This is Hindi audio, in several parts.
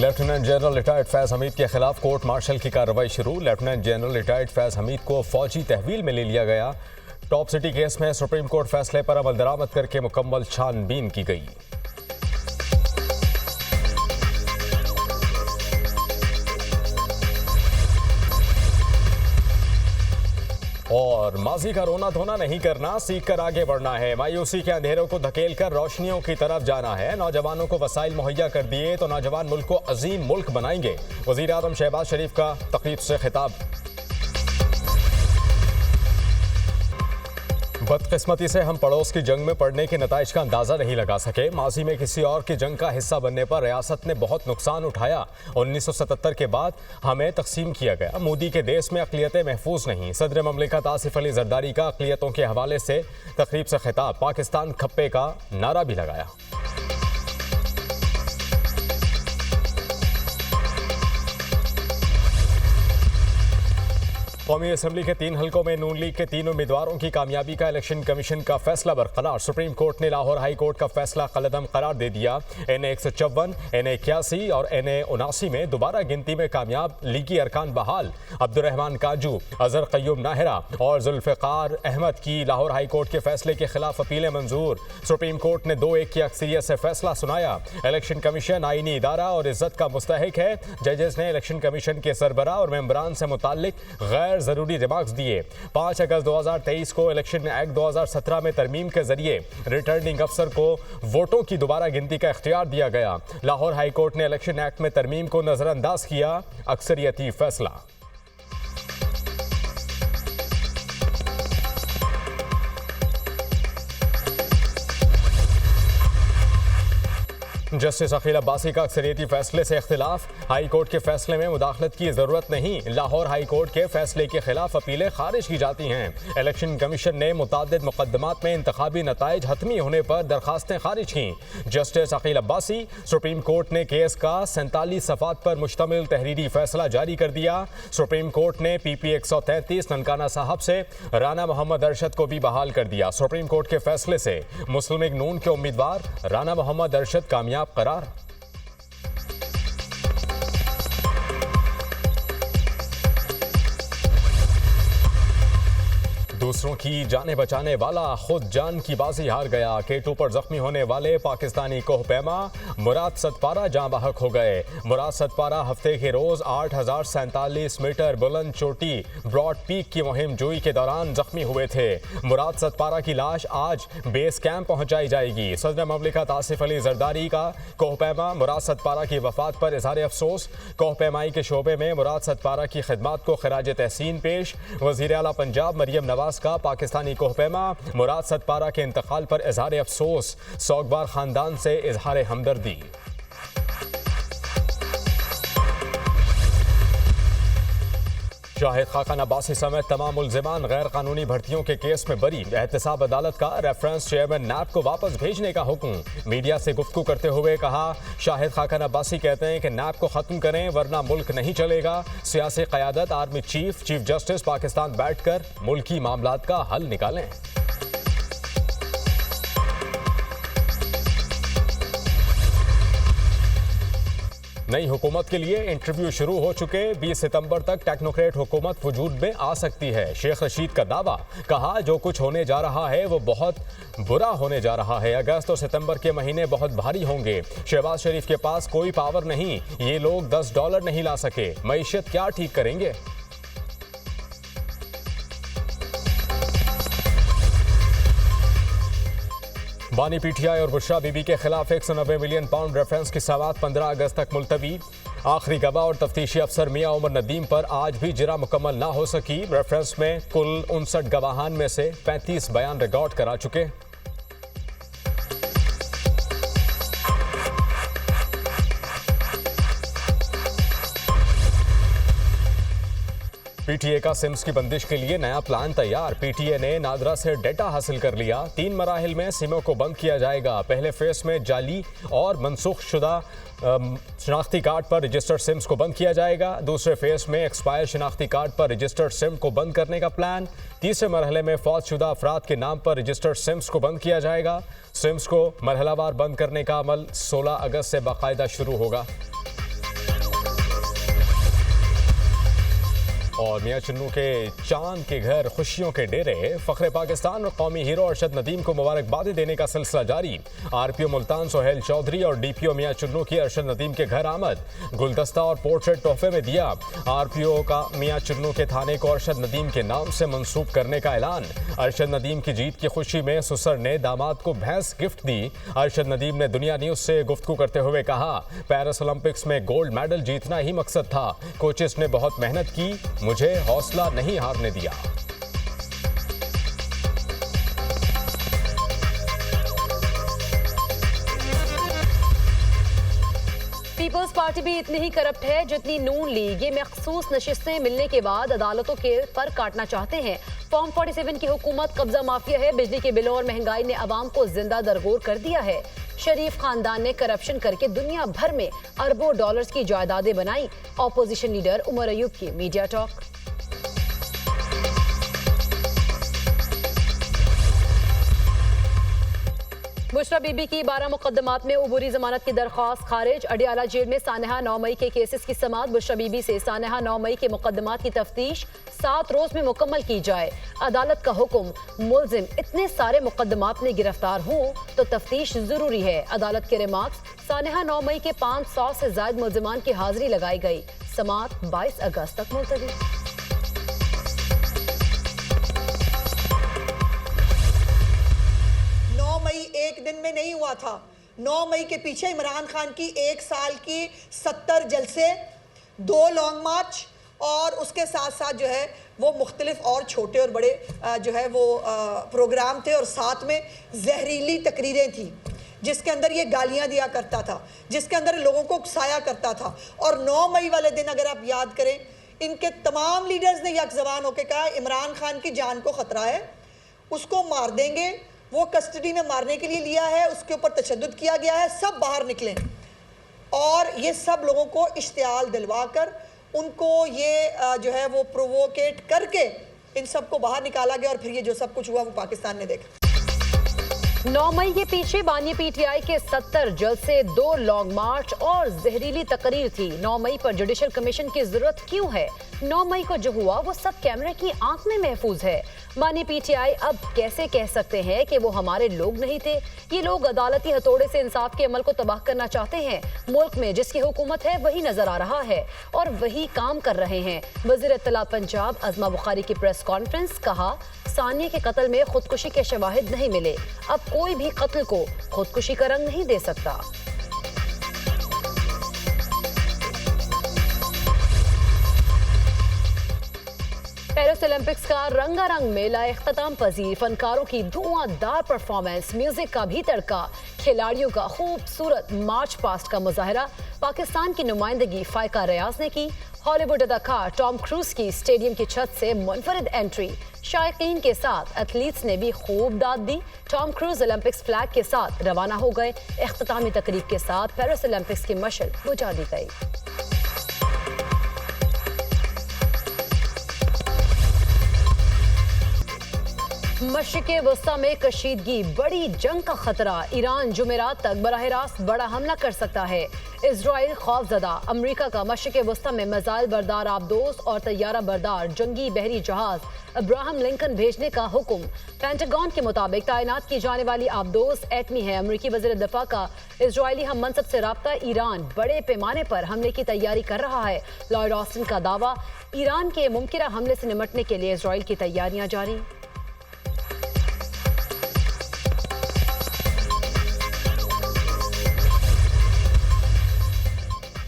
Lieutenant general retired Faiz Hamid के खिलाफ कोर्ट मार्शल की कार्रवाई शुरू। Lieutenant general retired Faiz Hamid को फौजी तहवील में ले लिया गया। टॉप सिटी केस में सुप्रीम कोर्ट फैसले पर अमल दरामद करके मुकम्मल छानबीन की गई। और माजी का रोना धोना नहीं करना, सीख कर आगे बढ़ना है। मायूसी के अंधेरों को धकेल कर रोशनियों की तरफ जाना है। नौजवानों को वसाइल मुहैया कर दिए तो नौजवान मुल्क को अजीम मुल्क बनाएंगे। वजीर आज़म शहबाज शरीफ का तकरीब से खिताब। बदकिस्मती से हम पड़ोस की जंग में पड़ने के नताइज का अंदाजा नहीं लगा सके। माजी में किसी और की जंग का हिस्सा बनने पर रियासत ने बहुत नुकसान उठाया। 1977 के बाद हमें तकसीम किया गया। मोदी के देश में अक़लियतें महफूज नहीं। सदर ममलिकत आसिफ अली जरदारी का अक़लियतों के हवाले से तकरीब से खिताब। पाकिस्तान खप्पे का नारा भी लगाया। कौमी असम्बली के 3 हलकों में नून लीग के 3 उम्मीदवारों की कामयाबी का इलेक्शन कमीशन का फैसला बरकरार। सुप्रीम कोर्ट ने लाहौर हाई कोर्ट का फैसला कलअदम करार दे दिया। NA 154, NA 81 और NA 79 में दोबारा गिनती में कामयाब लीगी अरकान बहाल। अब्दुर्रहमान काजू, अजहर कय्यूम नाहरा और जुल्फ़िकार अहमद की लाहौर हाई कोर्ट के फैसले के खिलाफ अपीलें मंजूर। सुप्रीम कोर्ट ने 2-1 की अक्सरियत से फैसला सुनाया। इलेक्शन कमीशन आईनी इदारा और इज्जत का मुस्तहिक है। जजेस ने इलेक्शन कमीशन के सरबराह और मेंबरान से मुताल्लिक गैर जरूरी रिमार्क्स दिए। 5 अगस्त 2023 को इलेक्शन एक्ट 2017 में तरमीम के जरिए रिटर्निंग अफसर को वोटों की दोबारा गिनती का इख्तियार दिया गया। लाहौर हाई कोर्ट ने इलेक्शन एक्ट में तरमीम को नजरअंदाज किया। अक्सरियती फैसला। जस्टिस अकील अब्बासी का अक्सरियती फैसले से इख्तिलाफ। हाई कोर्ट के फैसले में मुदाखलत की जरूरत नहीं। लाहौर हाई कोर्ट के फैसले के खिलाफ अपीलें खारिज की जाती हैं। इलेक्शन कमीशन ने मुतादिद मुकदमात में इंतखाबी नताइज हतमी होने पर दरखास्तें खारिज की। Justice Aqeel Abbasi. Supreme Court ने केस का 47 सफ़ात पर मुश्तमिल तहरीरी फैसला जारी कर दिया। सुप्रीम कोर्ट ने PP 133 ननकाना साहब से राना मोहम्मद अरशद को भी बहाल कर दिया। सुप्रीम कोर्ट के फैसले से मुस्लिम लीग नून के उम्मीदवार राना मोहम्मद अरशद कामयाब करार। दूसरों की जानें बचाने वाला खुद जान की बाजी हार गया। K2 पर जख्मी होने वाले पाकिस्तानी कोहपैमा मुराद सतपारा जाँ बहक हो गए। मुराद सतपारा हफ्ते के रोज 8047 मीटर बुलंद चोटी ब्रॉड पीक की मुहिम जोई के दौरान जख्मी हुए थे। मुराद सतपारा की लाश आज बेस कैंप पहुंचाई जाएगी। सदर ममलिकत आसिफ अली जरदारी का कोहपैमा मुराद सतपारा की वफात पर इजहार अफसोस। कोहपैमाई के शोबे में मुराद सतपारा की खिदमात को खिराज तहसीन पेश। वज़ीर आला पंजाब मरियम नवाज का पाकिस्तानी कोहपैमा मुराद सतपारा के इंतकाल पर इजहार अफसोस। सोगवार खानदान से इजहार हमदर्दी। शाहिद खाकन अब्बासी समेत तमाम मुल्जिमान गैर कानूनी भर्तियों के केस में बरी। एहतसाब अदालत का रेफरेंस चेयरमैन नैब को वापस भेजने का हुक्म। मीडिया से गुफ्तगू करते हुए कहा, शाहिद खाकन अब्बासी कहते हैं कि नैब को खत्म करें वरना मुल्क नहीं चलेगा। सियासी क़यादत, army chief, chief justice Pakistan बैठकर मुल्की मामलात का हल निकालें। नई हुकूमत के लिए इंटरव्यू शुरू हो चुके। 20 सितंबर तक टेक्नोक्रेट हुकूमत वजूद में आ सकती है। शेख रशीद का दावा। कहा, जो कुछ होने जा रहा है वो बहुत बुरा होने जा रहा है। अगस्त और सितंबर के महीने बहुत भारी होंगे। शहबाज शरीफ के पास कोई पावर नहीं। ये लोग $10 नहीं ला सके। मईशत क्या ठीक करेंगे। बानी PTI और बुशरा बीबी के खिलाफ 190 मिलियन पाउंड रेफरेंस की समाअत 15 अगस्त तक मुलतवी। आखिरी गवाह और तफ्तीशी अफसर मियां उमर नदीम पर आज भी जिरा मुकम्मल ना हो सकी। रेफरेंस में कुल 59 गवाहान में से 35 बयान रिकॉर्ड करा चुके। PTA का सिम्स की बंदिश के लिए नया प्लान तैयार। PTA ने नादरा से डेटा हासिल कर लिया। 3 मराहिल में सिमों को बंद किया जाएगा। पहले फेज में जाली और मनसूख शुदा शनाख्ती कार्ड पर रजिस्टर्ड सिम्स को बंद किया जाएगा। दूसरे फेज में एक्सपायर शनाख्ती कार्ड पर रजिस्टर्ड सिम को बंद करने का प्लान। तीसरे मरहले में फौजशुदा अफराद के नाम पर रजिस्टर्ड सिम्स को बंद किया जाएगा। सिम्स को मरहलावार बंद करने का अमल 16 अगस्त से बाकायदा शुरू होगा। और मियां चुन्नू के चांद के घर खुशियों के डेरे। फख्रे पाकिस्तान और कौमी हीरो अरशद नदीम को मुबारकबादी देने का सिलसिला जारी। आरपीओ मुल्तान सोहेल चौधरी और डीपीओ मियां चुन्नू की अरशद नदीम के घर आमद, गुलदस्ता और पोर्ट्रेट तोहफे में दिया। आरपीओ का मियां चुन्नू के थाने को अरशद नदीम के नाम से मंसूब करने का ऐलान। अरशद नदीम की जीत की खुशी में सुसर ने दामाद को भैंस गिफ्ट दी। अरशद नदीम ने दुनिया न्यूज से गुफ्तगू करते हुए कहा, पेरिस ओलंपिक्स में गोल्ड मेडल जीतना ही मकसद था। कोचेस ने बहुत मेहनत की, मुझे हौसला नहीं हारने दिया। पीपल्स पार्टी भी इतनी ही करप्ट है जितनी नून लीग। ये मखसूस नशिस्तें मिलने के बाद अदालतों के पर काटना चाहते हैं। फॉर्म 47 की हुकूमत कब्जा माफिया है। बिजली के बिलों और महंगाई ने अवाम को जिंदा दरगोर कर दिया है। शरीफ खानदान ने करप्शन करके दुनिया भर में अरबों डॉलर्स की जायदादें बनाई। ऑपोजिशन लीडर उमर अयूब की मीडिया टॉक। बुशरा बीबी की 12 मुकदमात में उबूरी जमानत की दरख्वास्त खारिज। अडियाला जेल में सानहा 9 मई के केसेस की समाअत। बुशरा बीबी से सानहा 9 मई के मुकदमात की तफ्तीश 7 रोज में मुकम्मल की जाए। अदालत का हुक्म, मुलजिम इतने सारे मुकदमात में गिरफ्तार हो तो तफ्तीश जरूरी है। अदालत के रिमार्क्स, सानहा 9 मई के 500 से ज्यादा मुलजिमान की हाजिरी लगाई गई। समाअत 22 अगस्त तक मुलतवी। 9 मई एक दिन में नहीं हुआ था। 9 मई के पीछे इमरान खान की 1 साल की 70 जलसे, 2 लॉन्ग मार्च और उसके साथ साथ जो है वो मुख्तलिफ और छोटे और बड़े जो है वो प्रोग्राम थे और साथ में जहरीली तकरीरें थी जिसके अंदर ये गालियां दिया करता था, जिसके अंदर लोगों को उकसाया करता था। और 9 मई वाले दिन अगर आप याद करें, इनके तमाम लीडर्स ने यक ज़बान होकर कहा इमरान खान की जान को ख़तरा है, उसको मार देंगे। वो कस्टडी में मारने के लिए लिया है, उसके ऊपर तशद्दुद किया गया है, सब बाहर निकलें। और ये सब लोगों को इश्तियाल दिलवा कर उनको ये जो है वो प्रोवोकेट करके इन सब को बाहर निकाला गया और फिर ये जो सब कुछ हुआ वो पाकिस्तान ने देखा। 9 मई के पीछे बानी पीटीआई के 70 जलसे, 2 लॉन्ग मार्च और जहरीली तकरीर थी। 9 मई पर जुडिशल कमीशन की जरूरत क्यों है? 9 मई को जो हुआ वो सब कैमरे की आंख में महफूज है। बानी पीटीआई अब कैसे कह सकते हैं कि वो हमारे लोग नहीं थे? ये लोग अदालती हथौड़े से इंसाफ के अमल को तबाह करना चाहते हैं। मुल्क में जिसकी हुकूमत है वही नजर आ रहा है और वही काम कर रहे हैं। वज़ीर इत्तला पंजाब अज़मा बुखारी की प्रेस कॉन्फ्रेंस, कहा सानिया के कत्ल में खुदकुशी के शवाहिद नहीं मिले। अब कोई भी कत्ल को खुदकुशी का रंग नहीं दे सकता। पेरिस ओलंपिक्स का रंगारंग मेला इख्तिताम पजीर। फनकारों की धुआंधार परफॉर्मेंस, म्यूजिक का भी तड़का, खिलाड़ियों का खूबसूरत मार्च पास्ट का मुजाहरा। पाकिस्तान की नुमाइंदगी फायका रियाज ने की। हॉलीवुड अदाकार टॉम क्रूज की स्टेडियम की छत से मुनफरिद एंट्री। शायकीन के साथ एथलीट्स ने भी खूब दाद दी। टॉम क्रूज ओलंपिक्स फ्लैग के साथ रवाना हो गए। इख्तितामी तकरीब के साथ पेरिस ओलंपिक्स की मशल बुझा दी गई। मशरिक़े वस्ता में कशीदगी, बड़ी जंग का खतरा। ईरान जुमेरात तक बराह रास्त बड़ा हमला कर सकता है। इजराइल खौफजदा। अमरीका का मशरिक़े वस्ता में मिसाइल बरदार आबदोस और तैयारा बरदार जंगी बहरी जहाज अब्राहम लिंकन भेजने का हुक्म। पेंटागन के मुताबिक तैनात की जाने वाली आबदोस एटमी है। अमरीकी वज़ीर दिफा का इजरायली हम मनसब से राब्ता। ईरान बड़े पैमाने पर हमले की तैयारी कर रहा है। लॉयड ऑस्टिन का दावा, ईरान के मुमकिन हमले से निपटने के लिए इजराइल की तैयारियां जारी।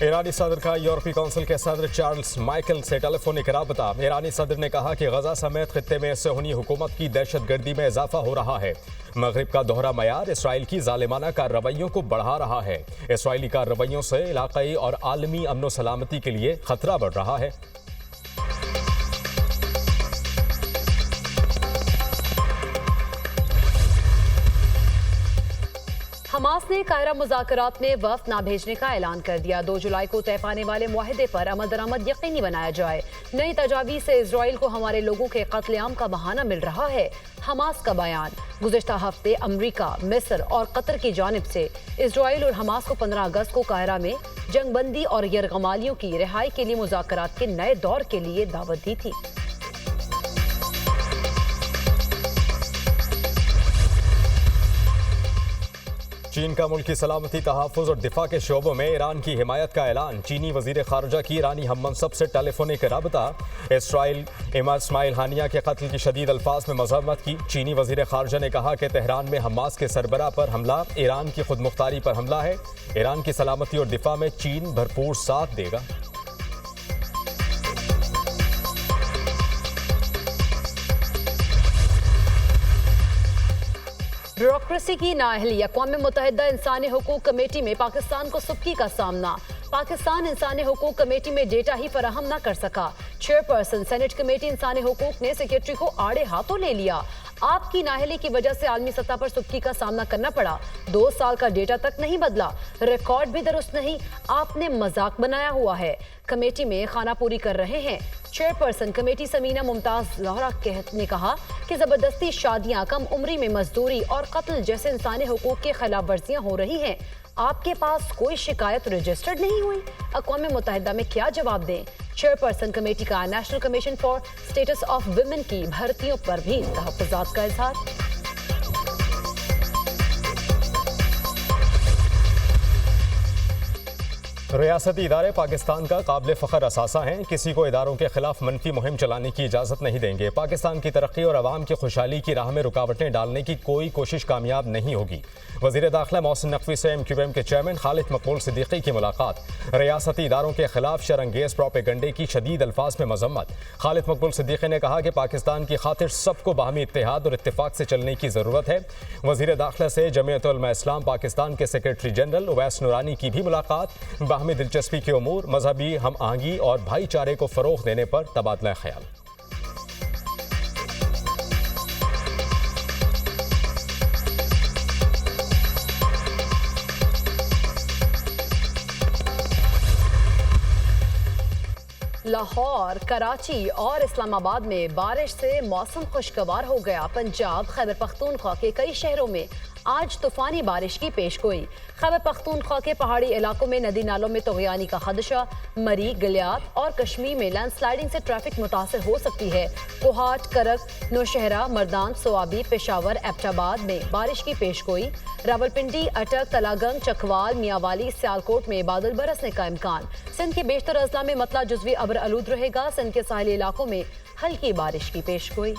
ईरानी सदर का यूरोपीय काउंसिल के सदर चार्ल्स माइकल से टेलीफोनिक राबता। ईरानी सदर ने कहा कि गजा समेत खित्ते में सेहूनी हुकूमत की दहशतगर्दी में इजाफा हो रहा है। मगरिब का दोहरा मयार इसराइल की जालिमाना कार्रवाइयों को बढ़ा रहा है। इसराइली कार्रवाइयों से इलाकाई और आलमी अमन सलामती के लिए खतरा बढ़ रहा है। हमास ने कायरा मुज़ाकरात में वफ़द ना भेजने का ऐलान कर दिया। 2 जुलाई को तय पाने वाले मुआहदे पर अमल दरामद यकीनी बनाया जाए। नई तजावीज़ से इजराइल को हमारे लोगों के कत्लेआम का बहाना मिल रहा है। हमास का बयान। गुज़िश्ता हफ्ते अमरीका, मिस्र और कतर की जानिब से इजराइल और हमास को 15 अगस्त को कायरा में जंगबंदी और यरगमालियों की रिहाई के लिए मुज़ाकरात के नए दौर के लिए दावत दी थी। चीन का मुल्क की सलामती, तहफ़्फ़ुज़ और दिफा के शोबों में ईरान की हिमायत का ऐलान। चीनी वज़ीर ख़ारजा की ईरानी हम मनसब से टेलीफोनिक रबता। इसराइल इस्माइल हानिया के कत्ल की शदीद अल्फाज में मज़म्मत की। चीनी वज़ीर ख़ारजा ने कहा कि तेहरान में हमास के सरबराह पर हमला ईरान की खुद मुख्तारी पर हमला है। ईरान की सलामती और दिफा में चीन भरपूर साथ देगा। ब्यूरोक्रेसी की नाअहली। अक़वाम मुत्तहिदा इंसानी हुकूक कमेटी में पाकिस्तान को सुबकी का सामना। पाकिस्तान इंसानी हुकूक कमेटी में डेटा ही फराहम न कर सका। चेयरपर्सन सेनेट कमेटी इंसानी हुकूक ने सेक्रेटरी को आड़े हाथों ले लिया। आपकी नाअहली की वजह से आलमी सतह पर सुबकी का सामना करना पड़ा। 2 साल का डेटा तक नहीं बदला, रिकॉर्ड भी दुरुस्त नहीं। आपने मजाक बनाया हुआ है। कमेटी में खाना पूरी कर रहे हैं। चेयरपर्सन कमेटी समीना मुमताज ज़हरा ने कहा कि जबरदस्ती शादियां, कम उम्री में मजदूरी और कत्ल जैसे इंसानी हुकूक की खिलाफ वर्जियां हो रही हैं। आपके पास कोई शिकायत रजिस्टर्ड नहीं हुई। अक़वाम मुत्तहिदा में क्या जवाब दें? चेयरपर्सन कमेटी का national commission for status of women की भर्तियों पर भी तहफ़्फ़ुज़ात का इज़हार। रियासती इदारे पाकिस्तान का काबिल फ़ख्र असासा हैं। किसी को इदारों के खिलाफ मनफी मुहिम चलाने की इजाज़त नहीं देंगे। पाकिस्तान की तरक्की और अवाम की खुशहाली की राह में रुकावटें डालने की कोई कोशिश कामयाब नहीं होगी। वज़ीर दाखिला मोहसिन नकवी से MQM के चेयरमैन खालिद मकबूल सिद्दीकी की मुलाकात। रियासती इदारों के खिलाफ शरंगेज़ प्रोपेगंडे की शदीद अल्फाज में मजम्मत। खालिद मकबूल सिद्दीकी ने कहा कि पाकिस्तान की खातिर सबको बाहमी इत्तेहाद और इत्तेफाक से चलने की ज़रूरत है। वज़ीर दाखिला से जमीयत उलमा इस्लाम पाकिस्तान के सेक्रेटरी जनरल उवैस नूरानी की भी मुलाकात। बाहमी दिलचस्पी के उमूर, मजहबी हम आहंगी और भाईचारे को फ़रोग़ देने पर तबादला ख्याल। लाहौर, कराची और इस्लामाबाद में बारिश से मौसम खुशगवार हो गया। पंजाब, खैबर पख्तूनख्वा के कई शहरों में आज तूफानी बारिश की पेशगोई। खैबर पख्तूनख्वा के पहाड़ी इलाकों में नदी नालों में तग़यानी का खदशा। मरी, गलियात और कश्मीर में लैंडस्लाइडिंग से ट्रैफिक मुतासर हो सकती है। कोहाट, करक, नौशहरा, मर्दान, सोआबी, पेशावर, एबटाबाद में बारिश की पेशगोई। रावलपिंडी, अटक, तलागंग, चकवाल, मियांवाली, सियालकोट में बादल बरसने का इम्कान। सिंध के बेशतर अजला में मतला जुज़वी अब्र आलूद रहेगा। सिंध के साहिली इलाकों में हल्की बारिश की पेशगोई।